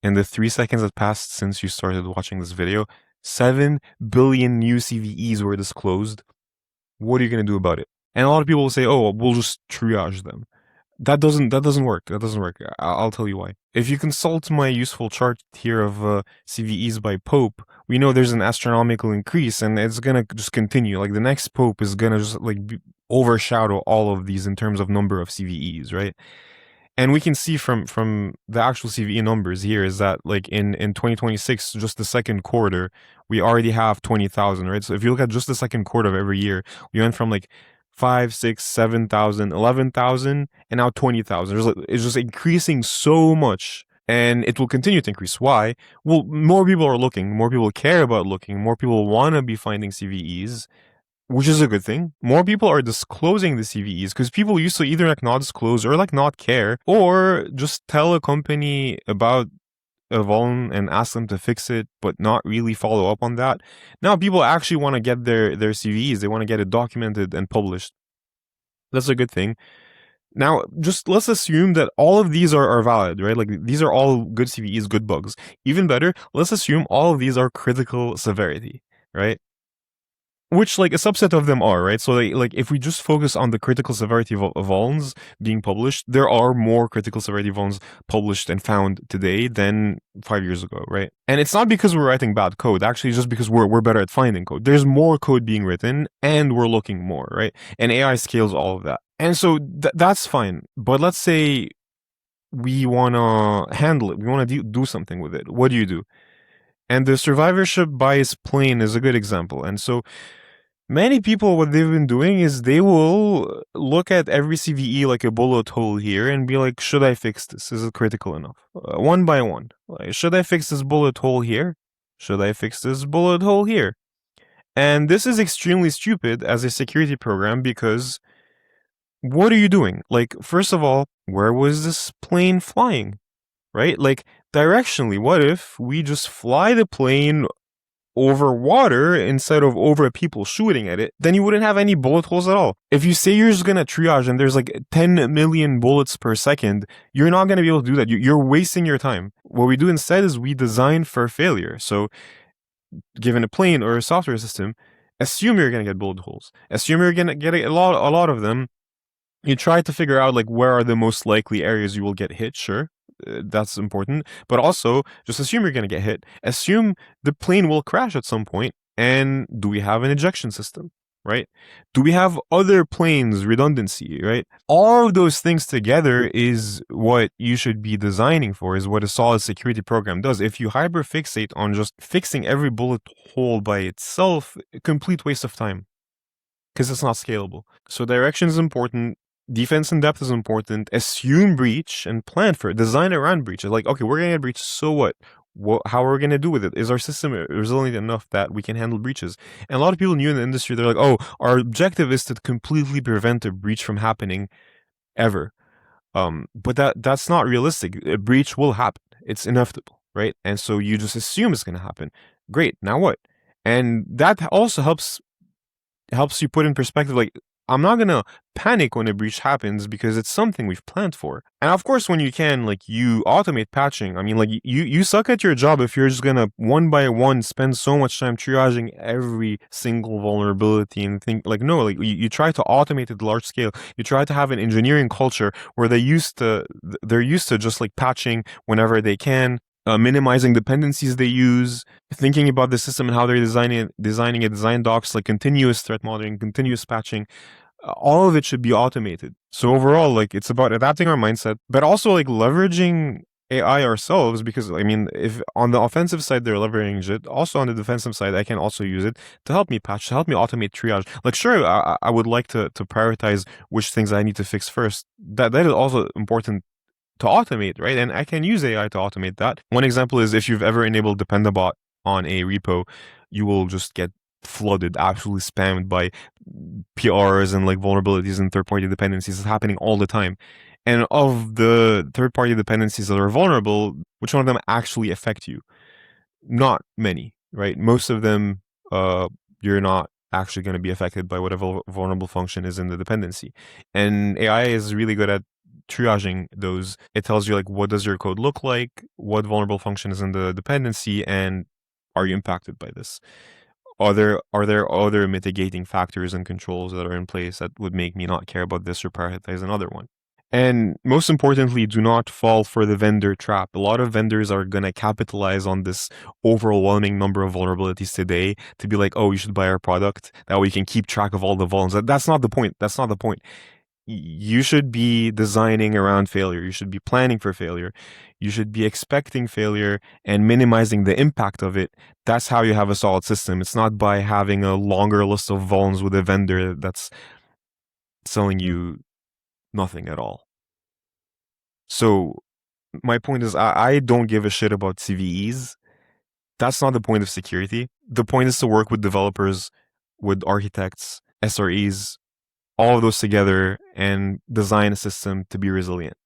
in the 3 seconds that passed since you started watching this video, 7 billion new CVEs were disclosed. What are you going to do about it? And a lot of people will say, oh, we'll just triage them. That doesn't work. That doesn't work. I'll tell you why. If you consult my useful chart here of CVEs by Pope, we know there's an astronomical increase, and it's gonna just continue. Like the next Pope is gonna just like overshadow all of these in terms of number of CVEs, right? And we can see from the actual CVE numbers here is that like in 2026, just the second quarter, we already have 20,000, right? So if you look at just the second quarter of every year, we went from like 5, 6, 7,000, 11,000, and now 20,000. It's just increasing so much, and it will continue to increase. Why? Well, more people are looking, more people care about looking, more people want to be finding CVEs, which is a good thing. More people are disclosing the CVEs because people used to either like not disclose or like not care or just tell a company about a vuln and ask them to fix it, but not really follow up on that. Now people actually want to get their CVEs. They want to get it documented and published. That's a good thing. Now, just let's assume that all of these are valid, right? Like these are all good CVEs, good bugs. Even better, let's assume all of these are critical severity, right? Which like a subset of them are, right? So like if we just focus on the critical severity of vulns being published, there are more critical severity vulns published and found today than 5 years ago, right? And it's not because we're writing bad code, actually it's just because we're better at finding code. There's more code being written and we're looking more, right? And AI scales all of that. And so that's fine. But let's say we want to handle it. We want to do something with it. What do you do? And the survivorship bias plane is a good example. And so many people, what they've been doing is they will look at every CVE like a bullet hole here and be like, should I fix this? Is it critical enough? One by one. Like, should I fix this bullet hole here? Should I fix this bullet hole here? And this is extremely stupid as a security program because what are you doing? Like, first of all, where was this plane flying? Right? Like, directionally, what if we just fly the plane over water instead of over people shooting at it? Then you wouldn't have any bullet holes at all. If you say you're just gonna triage and there's like 10 million bullets per second, you're not gonna be able to do that. You're wasting your time. What we do instead is we design for failure. So given a plane or a software system, assume you're gonna get bullet holes. Assume you're gonna get a lot of them. You try to figure out like where are the most likely areas you will get hit. Sure, that's important, but also just assume you're going to get hit. Assume the plane will crash at some point, and do we have an ejection system, right? Do we have other planes, redundancy, right? All of those things together is what you should be designing for, is what a solid security program does. If you hyperfixate on just fixing every bullet hole by itself, a complete waste of time because it's not scalable. So direction is important. Defense in depth is important. Assume breach and plan for it. Design around breach. Like, okay, we're going to get breached. So what? How are we going to do with it? Is our system resilient enough that we can handle breaches? And a lot of people new in the industry, they're like, oh, our objective is to completely prevent a breach from happening ever. But that's not realistic. A breach will happen. It's inevitable, right? And so you just assume it's going to happen. Great. Now what? And that also helps you put in perspective, like, I'm not gonna panic when a breach happens because it's something we've planned for. And of course, when you can, like, you automate patching. I mean, like, you suck at your job if you're just gonna one by one spend so much time triaging every single vulnerability and think like, no, like you try to automate it large scale. You try to have an engineering culture where they're used to just like patching whenever they can. Minimizing dependencies they use, thinking about the system and how they're designing a design docs, like continuous threat monitoring, continuous patching. All of it should be automated. So overall, like, it's about adapting our mindset, but also like leveraging AI ourselves, because I mean, if on the offensive side they're leveraging it, also on the defensive side I can also use it to help me patch, to help me automate triage. Like, sure, I would like to prioritize which things I need to fix first. That is also important to automate, right? And I can use AI to automate that. One example is if you've ever enabled Dependabot on a repo, you will just get flooded, absolutely spammed by PRs and like vulnerabilities and third-party dependencies. It's happening all the time. And of the third-party dependencies that are vulnerable, which one of them actually affect you? Not many, right? Most of them, you're not actually going to be affected by whatever vulnerable function is in the dependency. And AI is really good at triaging those. It tells you like what does your code look like, what vulnerable function is in the dependency, and are you impacted by this? Are there other mitigating factors and controls that are in place that would make me not care about this or prioritize another one? And most importantly, do not fall for the vendor trap. A lot of vendors are going to capitalize on this overwhelming number of vulnerabilities today to be like, oh, you should buy our product. That way you can keep track of all the vulns. That's not the point. That's not the point. You should be designing around failure. You should be planning for failure. You should be expecting failure and minimizing the impact of it. That's how you have a solid system. It's not by having a longer list of vulns with a vendor that's selling you nothing at all. So my point is, I don't give a shit about CVEs. That's not the point of security. The point is to work with developers, with architects, SREs, all of those together and design a system to be resilient.